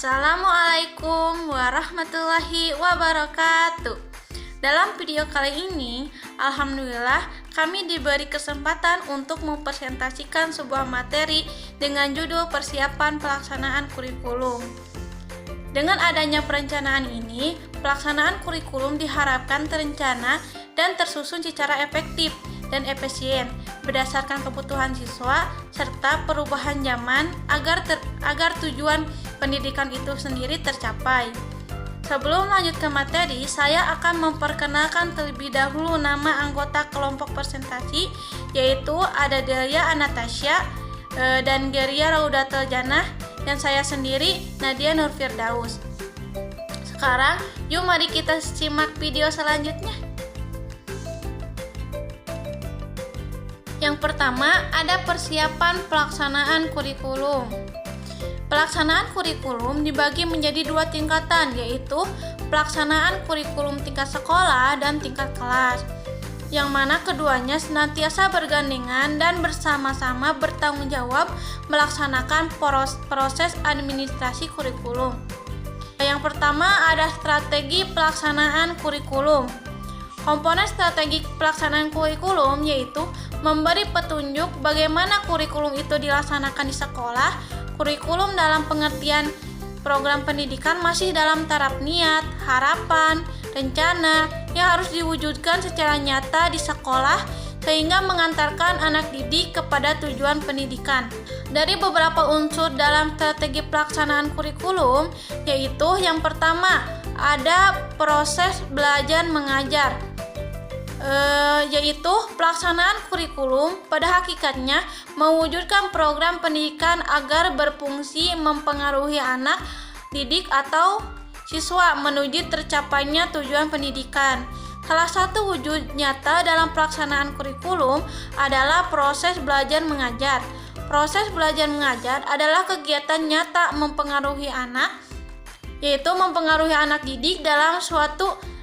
Assalamualaikum warahmatullahi wabarakatuh. Dalam video kali ini, alhamdulillah kami diberi kesempatan untuk mempresentasikan sebuah materi dengan judul persiapan pelaksanaan kurikulum. Dengan adanya perencanaan ini, pelaksanaan kurikulum diharapkan terencana dan tersusun secara efektif dan efisien berdasarkan kebutuhan siswa serta perubahan zaman agar tujuan pendidikan itu sendiri tercapai. Sebelum lanjut ke materi, saya akan memperkenalkan terlebih dahulu nama anggota kelompok presentasi, yaitu ada Delia Anastasia dan Geria Raudatul Janah, dan saya sendiri Nadia Nurfirdaus. Sekarang, yuk mari kita simak video selanjutnya. Yang pertama, ada persiapan pelaksanaan kurikulum. Pelaksanaan kurikulum dibagi menjadi dua tingkatan, yaitu pelaksanaan kurikulum tingkat sekolah dan tingkat kelas, yang mana keduanya senantiasa bergandengan dan bersama-sama bertanggung jawab melaksanakan proses administrasi kurikulum. Yang pertama ada strategi pelaksanaan kurikulum. Komponen strategi pelaksanaan kurikulum yaitu memberi petunjuk bagaimana kurikulum itu dilaksanakan di sekolah. Kurikulum dalam pengertian program pendidikan masih dalam taraf niat, harapan, rencana yang harus diwujudkan secara nyata di sekolah sehingga mengantarkan anak didik kepada tujuan pendidikan. Dari beberapa unsur dalam strategi pelaksanaan kurikulum, yaitu yang pertama ada proses belajar mengajar. Yaitu pelaksanaan kurikulum pada hakikatnya mewujudkan program pendidikan agar berfungsi mempengaruhi anak didik atau siswa menuju tercapainya tujuan pendidikan. Salah satu wujud nyata dalam pelaksanaan kurikulum adalah proses belajar mengajar. Proses belajar mengajar adalah kegiatan nyata mempengaruhi anak, yaitu mempengaruhi anak didik dalam suatu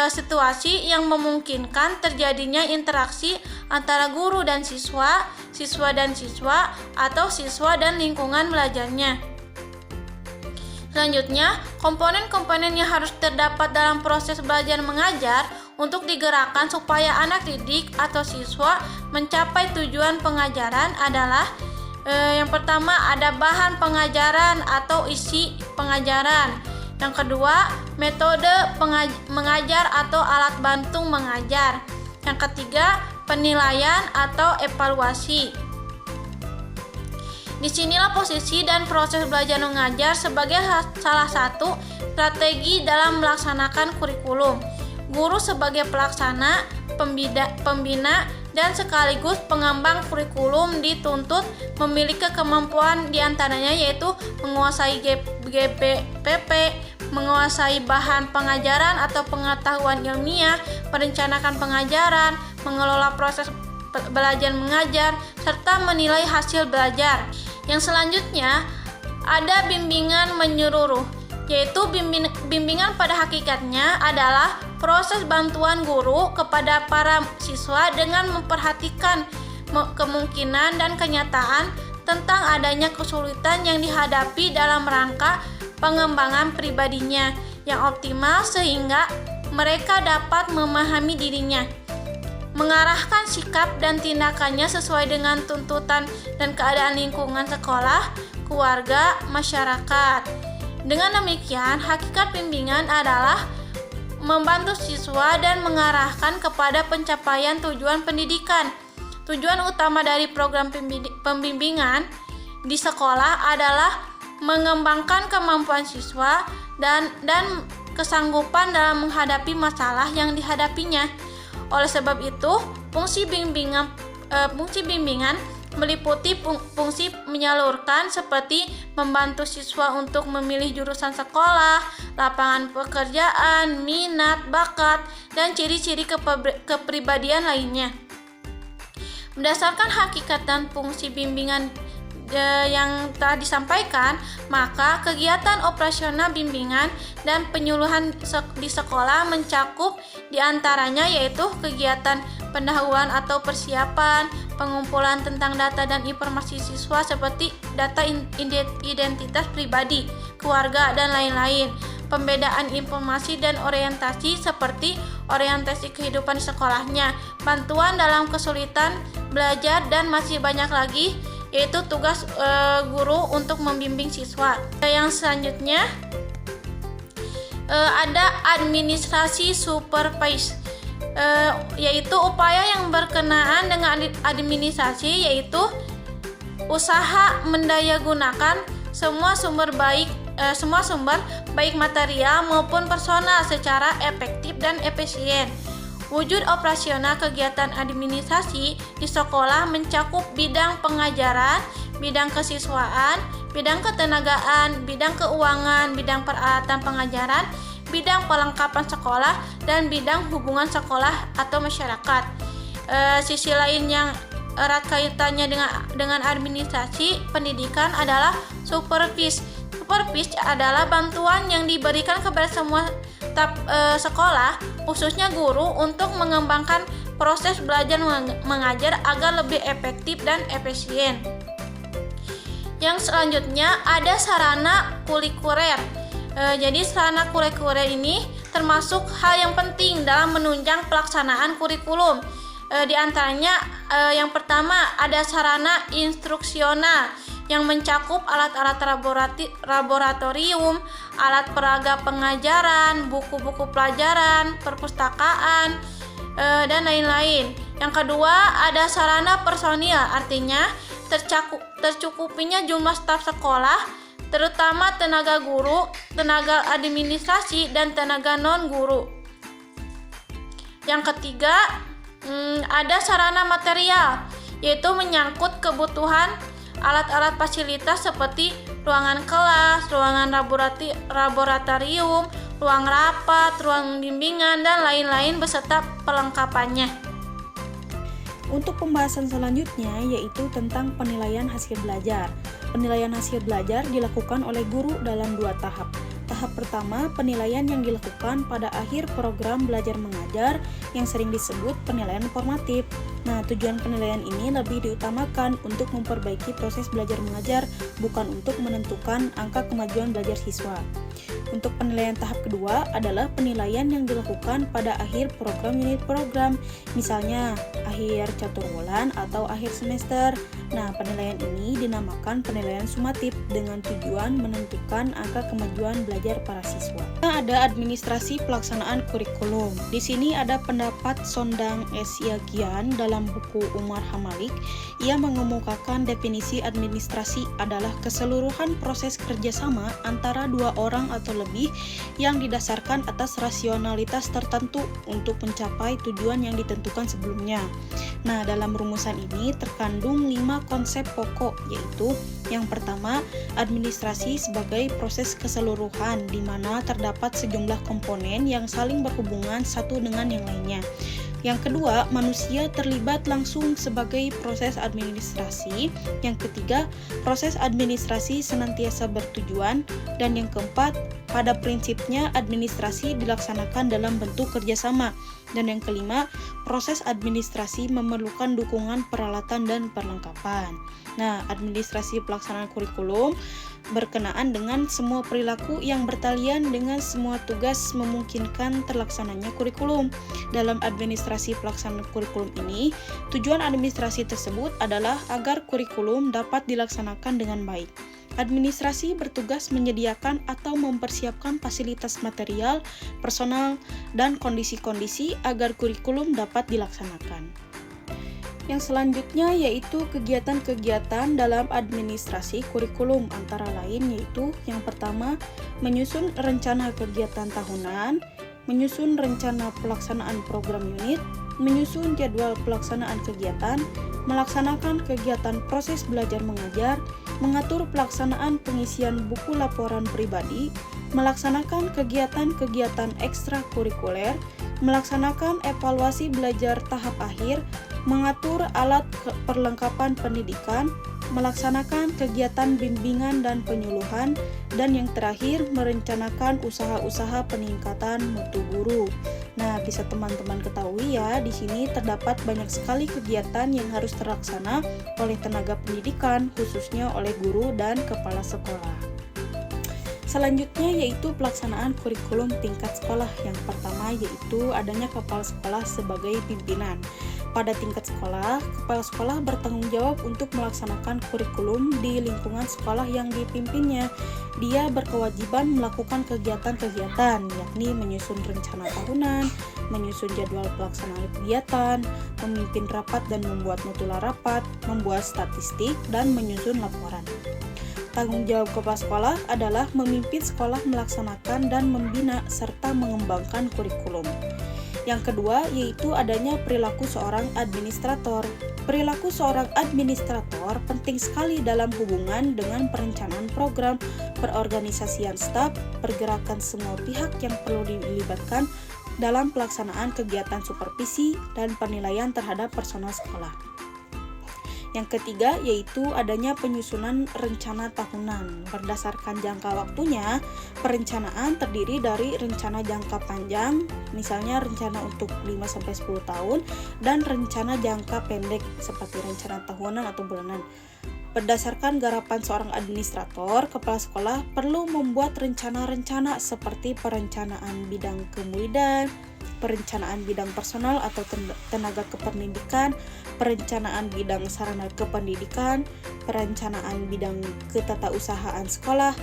situasi yang memungkinkan terjadinya interaksi antara guru dan siswa, siswa dan siswa, atau siswa dan lingkungan belajarnya. Selanjutnya, komponen-komponen yang harus terdapat dalam proses belajar mengajar untuk digerakkan supaya anak didik atau siswa mencapai tujuan pengajaran adalah yang pertama ada bahan pengajaran atau isi pengajaran. Yang kedua, metode mengajar atau alat bantu mengajar. Yang ketiga, penilaian atau evaluasi. Disinilah posisi dan proses belajar mengajar sebagai salah satu strategi dalam melaksanakan kurikulum. Guru sebagai pelaksana, pembina, dan sekaligus pengembang kurikulum dituntut memiliki kemampuan diantaranya yaitu menguasai GBPP, menguasai bahan pengajaran atau pengetahuan ilmiah, merencanakan pengajaran, mengelola proses belajar mengajar, serta menilai hasil belajar. Yang selanjutnya ada bimbingan menyeluruh, yaitu bimbingan pada hakikatnya adalah proses bantuan guru kepada para siswa dengan memperhatikan kemungkinan dan kenyataan tentang adanya kesulitan yang dihadapi dalam rangka pengembangan pribadinya yang optimal sehingga mereka dapat memahami dirinya, mengarahkan sikap dan tindakannya sesuai dengan tuntutan dan keadaan lingkungan sekolah, keluarga, masyarakat. Dengan demikian, hakikat bimbingan adalah membantu siswa dan mengarahkan kepada pencapaian tujuan pendidikan. Tujuan utama dari program pembimbingan di sekolah adalah mengembangkan kemampuan siswa dan kesanggupan dalam menghadapi masalah yang dihadapinya. Oleh sebab itu, fungsi bimbingan meliputi fungsi menyalurkan seperti membantu siswa untuk memilih jurusan sekolah, lapangan pekerjaan, minat, bakat, dan ciri-ciri kepribadian lainnya. Berdasarkan hakikat dan fungsi bimbingan yang telah disampaikan, maka kegiatan operasional bimbingan dan penyuluhan di sekolah mencakup diantaranya yaitu kegiatan pendahuluan atau persiapan, pengumpulan tentang data dan informasi siswa seperti data identitas pribadi, keluarga, dan lain-lain. Pembedaan informasi dan orientasi seperti orientasi kehidupan di sekolahnya, bantuan dalam kesulitan belajar, dan masih banyak lagi, yaitu tugas guru untuk membimbing siswa. Yang selanjutnya ada administrasi supervise, yaitu upaya yang berkenaan dengan administrasi, yaitu usaha mendayagunakan semua sumber baik material maupun personal secara efektif dan efisien. Wujud operasional kegiatan administrasi di sekolah mencakup bidang pengajaran, bidang kesiswaan, bidang ketenagaan, bidang keuangan, bidang peralatan pengajaran, bidang pelengkapan sekolah, dan bidang hubungan sekolah atau masyarakat. Sisi lain yang erat kaitannya dengan administrasi pendidikan adalah supervise. Supervise adalah bantuan yang diberikan kepada semua staf sekolah, khususnya guru, untuk mengembangkan proses belajar mengajar agar lebih efektif dan efisien. Yang selanjutnya ada sarana kurikuler. Jadi sarana kurikuler ini termasuk hal yang penting dalam menunjang pelaksanaan kurikulum. Di antaranya yang pertama ada sarana instruksional yang mencakup alat-alat laboratorium, alat peraga pengajaran, buku-buku pelajaran, perpustakaan, dan lain-lain. Yang kedua ada sarana personil, artinya tercukupinya jumlah staf sekolah, terutama tenaga guru, tenaga administrasi, dan tenaga non-guru. Yang ketiga ada sarana material, yaitu menyangkut kebutuhan alat-alat fasilitas seperti ruangan kelas, ruangan laboratorium, ruang rapat, ruang bimbingan, dan lain-lain beserta pelengkapannya. Untuk pembahasan selanjutnya yaitu tentang penilaian hasil belajar. Penilaian hasil belajar dilakukan oleh guru dalam 2 tahap. Tahap pertama, penilaian yang dilakukan pada akhir program belajar mengajar yang sering disebut penilaian formatif. Nah, tujuan penilaian ini lebih diutamakan untuk memperbaiki proses belajar mengajar, bukan untuk menentukan angka kemajuan belajar siswa. Untuk penilaian tahap kedua adalah penilaian yang dilakukan pada akhir program unit program, misalnya akhir catur bulan atau akhir semester. Nah, penilaian ini dinamakan penilaian sumatif dengan tujuan menentukan angka kemajuan belajar para siswa. Nah, ada administrasi pelaksanaan kurikulum. Di sini ada pendapat Sondang S. Yagian dalam buku Umar Hamalik. Ia mengemukakan definisi administrasi adalah keseluruhan proses kerjasama antara 2 orang atau lebih yang didasarkan atas rasionalitas tertentu untuk mencapai tujuan yang ditentukan sebelumnya. Nah, dalam rumusan ini terkandung 5 konsep pokok, yaitu yang pertama, administrasi sebagai proses keseluruhan di mana terdapat sejumlah komponen yang saling berhubungan satu dengan yang lainnya. Yang kedua, manusia terlibat langsung sebagai proses administrasi. Yang ketiga, proses administrasi senantiasa bertujuan. Dan yang keempat, pada prinsipnya administrasi dilaksanakan dalam bentuk kerjasama. Dan yang kelima, proses administrasi memerlukan dukungan peralatan dan perlengkapan. Nah, administrasi pelaksanaan kurikulum berkenaan dengan semua perilaku yang bertalian dengan semua tugas memungkinkan terlaksananya kurikulum. Dalam administrasi pelaksanaan kurikulum ini, tujuan administrasi tersebut adalah agar kurikulum dapat dilaksanakan dengan baik. Administrasi bertugas menyediakan atau mempersiapkan fasilitas material, personal, dan kondisi-kondisi agar kurikulum dapat dilaksanakan. Yang selanjutnya yaitu kegiatan-kegiatan dalam administrasi kurikulum, antara lain yaitu yang pertama, menyusun rencana kegiatan tahunan, menyusun rencana pelaksanaan program unit, menyusun jadwal pelaksanaan kegiatan, melaksanakan kegiatan proses belajar mengajar, mengatur pelaksanaan pengisian buku laporan pribadi, melaksanakan kegiatan-kegiatan ekstrakurikuler, melaksanakan evaluasi belajar tahap akhir, mengatur alat perlengkapan pendidikan, melaksanakan kegiatan bimbingan dan penyuluhan, dan yang terakhir merencanakan usaha-usaha peningkatan mutu guru. Nah, bisa teman-teman ketahui ya, di sini terdapat banyak sekali kegiatan yang harus terlaksana oleh tenaga pendidikan, khususnya oleh guru dan kepala sekolah. Selanjutnya yaitu pelaksanaan kurikulum tingkat sekolah. Yang pertama yaitu adanya kepala sekolah sebagai pimpinan. Pada tingkat sekolah, kepala sekolah bertanggung jawab untuk melaksanakan kurikulum di lingkungan sekolah yang dipimpinnya. Dia berkewajiban melakukan kegiatan-kegiatan, yakni menyusun rencana tahunan, menyusun jadwal pelaksanaan kegiatan, memimpin rapat dan membuat notula rapat, membuat statistik, dan menyusun laporan. Tanggung jawab kepala sekolah adalah memimpin sekolah melaksanakan dan membina serta mengembangkan kurikulum. Yang kedua yaitu adanya perilaku seorang administrator. Perilaku seorang administrator penting sekali dalam hubungan dengan perencanaan program, perorganisasian staf, pergerakan semua pihak yang perlu dilibatkan dalam pelaksanaan kegiatan supervisi dan penilaian terhadap personal sekolah. Yang ketiga yaitu adanya penyusunan rencana tahunan. Berdasarkan jangka waktunya, perencanaan terdiri dari rencana jangka panjang, misalnya rencana untuk 5-10 tahun, dan rencana jangka pendek seperti rencana tahunan atau bulanan. Berdasarkan garapan seorang administrator, kepala sekolah perlu membuat rencana-rencana seperti perencanaan bidang kemudian, perencanaan bidang personal atau tenaga kependidikan, perencanaan bidang sarana kependidikan, perencanaan bidang ketatausahaan sekolah,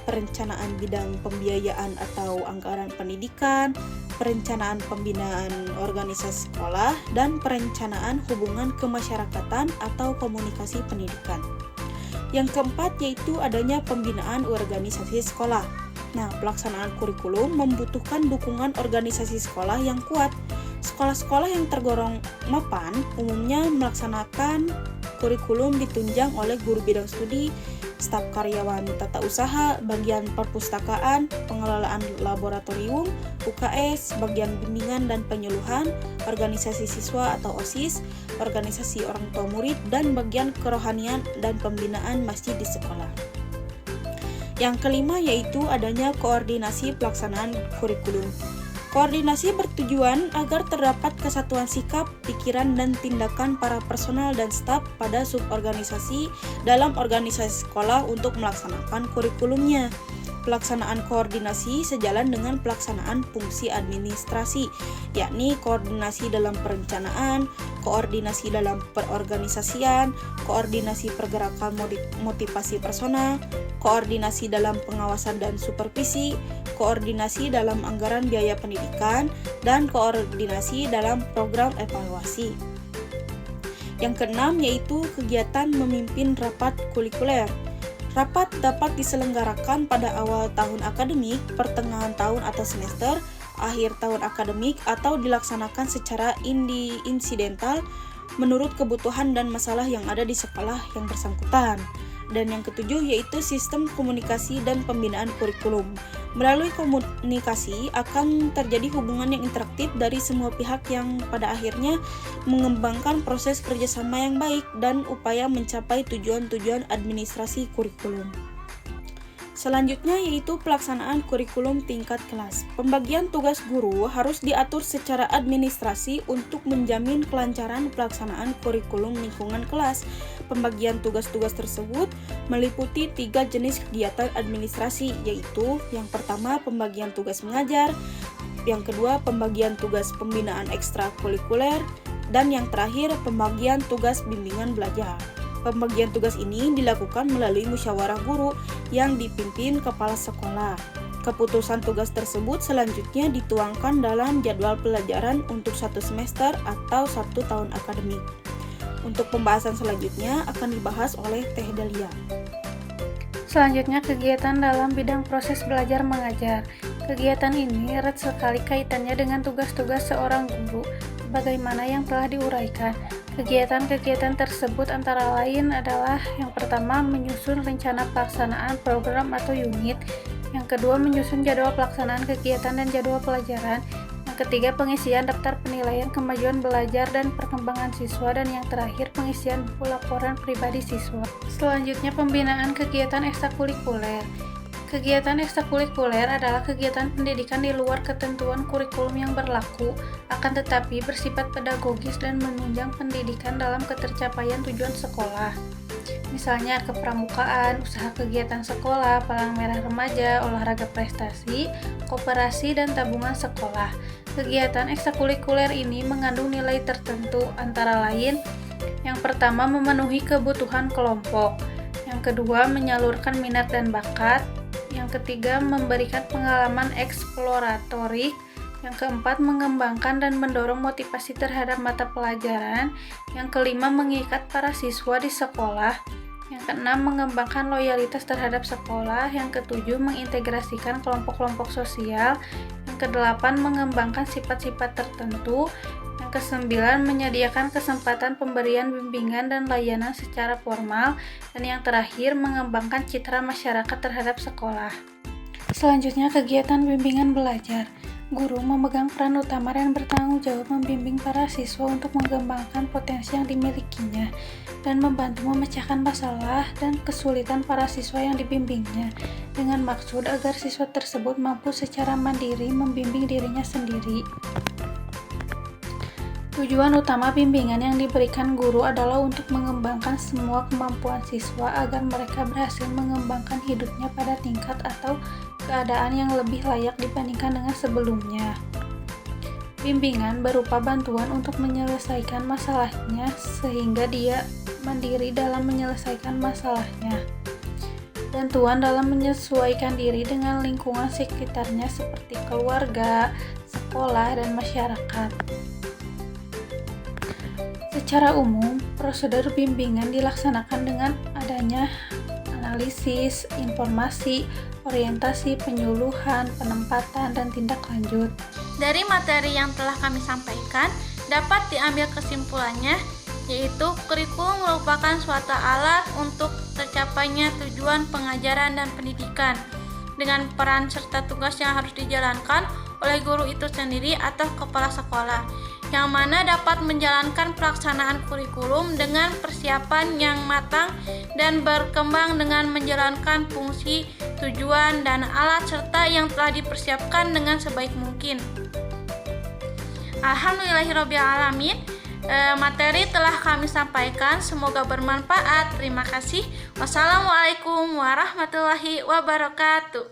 perencanaan bidang pembiayaan atau anggaran pendidikan, perencanaan pembinaan organisasi sekolah, dan perencanaan hubungan kemasyarakatan atau komunikasi pendidikan. Yang keempat yaitu adanya pembinaan organisasi sekolah. Nah, pelaksanaan kurikulum membutuhkan dukungan organisasi sekolah yang kuat. Sekolah-sekolah yang tergolong mapan umumnya melaksanakan kurikulum ditunjang oleh guru bidang studi, staf karyawan tata usaha, bagian perpustakaan, pengelolaan laboratorium, UKS, bagian bimbingan dan penyuluhan, organisasi siswa atau OSIS, organisasi orang tua murid, dan bagian kerohanian dan pembinaan masjid di sekolah. Yang kelima yaitu adanya koordinasi pelaksanaan kurikulum. Koordinasi bertujuan agar terdapat kesatuan sikap, pikiran, dan tindakan para personal dan staf pada suborganisasi dalam organisasi sekolah untuk melaksanakan kurikulumnya. Pelaksanaan koordinasi sejalan dengan pelaksanaan fungsi administrasi, yakni koordinasi dalam perencanaan, koordinasi dalam perorganisasian, koordinasi pergerakan motivasi personal, koordinasi dalam pengawasan dan supervisi, koordinasi dalam anggaran biaya pendidikan, dan koordinasi dalam program evaluasi. Yang keenam yaitu kegiatan memimpin rapat kulikuler. Rapat dapat diselenggarakan pada awal tahun akademik, pertengahan tahun atau semester, akhir tahun akademik, atau dilaksanakan secara insidental menurut kebutuhan dan masalah yang ada di sekolah yang bersangkutan. Dan yang ketujuh yaitu sistem komunikasi dan pembinaan kurikulum. Melalui komunikasi akan terjadi hubungan yang interaktif dari semua pihak yang pada akhirnya mengembangkan proses kerjasama yang baik dan upaya mencapai tujuan-tujuan administrasi kurikulum. Selanjutnya yaitu pelaksanaan kurikulum tingkat kelas. Pembagian tugas guru harus diatur secara administrasi untuk menjamin kelancaran pelaksanaan kurikulum lingkungan kelas. Pembagian tugas-tugas tersebut meliputi 3 jenis kegiatan administrasi, yaitu yang pertama pembagian tugas mengajar, yang kedua pembagian tugas pembinaan ekstrakurikuler, dan yang terakhir pembagian tugas bimbingan belajar. Pembagian tugas ini dilakukan melalui musyawarah guru yang dipimpin kepala sekolah. Keputusan tugas tersebut selanjutnya dituangkan dalam jadwal pelajaran untuk 1 semester atau 1 tahun akademik. Untuk pembahasan selanjutnya akan dibahas oleh Teh Delia. Selanjutnya kegiatan dalam bidang proses belajar mengajar. Kegiatan ini erat sekali kaitannya dengan tugas-tugas seorang guru bagaimana yang telah diuraikan. Kegiatan-kegiatan tersebut antara lain adalah yang pertama menyusun rencana pelaksanaan program atau unit, yang kedua menyusun jadwal pelaksanaan kegiatan dan jadwal pelajaran, yang Yang ketiga, pengisian daftar penilaian kemajuan belajar dan perkembangan siswa, dan yang terakhir, pengisian buku laporan pribadi siswa. Selanjutnya, pembinaan kegiatan ekstrakurikuler. Kegiatan ekstrakurikuler adalah kegiatan pendidikan di luar ketentuan kurikulum yang berlaku, akan tetapi bersifat pedagogis dan menunjang pendidikan dalam ketercapaian tujuan sekolah. Misalnya kepramukaan, usaha kegiatan sekolah, palang merah remaja, olahraga prestasi, koperasi, dan tabungan sekolah. Kegiatan ekstrakurikuler ini mengandung nilai tertentu, antara lain, yang pertama memenuhi kebutuhan kelompok, yang kedua menyalurkan minat dan bakat, yang ketiga memberikan pengalaman eksploratorik, yang keempat mengembangkan dan mendorong motivasi terhadap mata pelajaran, yang kelima mengikat para siswa di sekolah, yang keenam mengembangkan loyalitas terhadap sekolah, yang ketujuh mengintegrasikan kelompok-kelompok sosial, yang kedelapan mengembangkan sifat-sifat tertentu, yang kesembilan menyediakan kesempatan pemberian bimbingan dan layanan secara formal, dan yang terakhir mengembangkan citra masyarakat terhadap sekolah. Selanjutnya, kegiatan bimbingan belajar. Guru memegang peran utama dan bertanggung jawab membimbing para siswa untuk mengembangkan potensi yang dimilikinya dan membantu memecahkan masalah dan kesulitan para siswa yang dibimbingnya, dengan maksud agar siswa tersebut mampu secara mandiri membimbing dirinya sendiri. Tujuan utama bimbingan yang diberikan guru adalah untuk mengembangkan semua kemampuan siswa agar mereka berhasil mengembangkan hidupnya pada tingkat atau keadaan yang lebih layak dibandingkan dengan sebelumnya. Bimbingan berupa bantuan untuk menyelesaikan masalahnya sehingga dia mandiri dalam menyelesaikan masalahnya. Bantuan dalam menyesuaikan diri dengan lingkungan sekitarnya seperti keluarga, sekolah, dan masyarakat. Secara umum, prosedur bimbingan dilaksanakan dengan adanya analisis, informasi, orientasi, penyuluhan, penempatan, dan tindak lanjut. Dari materi yang telah kami sampaikan, dapat diambil kesimpulannya, yaitu kurikulum merupakan suatu alat untuk tercapainya tujuan pengajaran dan pendidikan, dengan peran serta tugas yang harus dijalankan oleh guru itu sendiri atau kepala sekolah, yang mana dapat menjalankan pelaksanaan kurikulum dengan persiapan yang matang dan berkembang dengan menjalankan fungsi, tujuan, dan alat serta yang telah dipersiapkan dengan sebaik mungkin. Alhamdulillahirrabbilalamin, materi telah kami sampaikan, semoga bermanfaat. Terima kasih. Wassalamualaikum warahmatullahi wabarakatuh.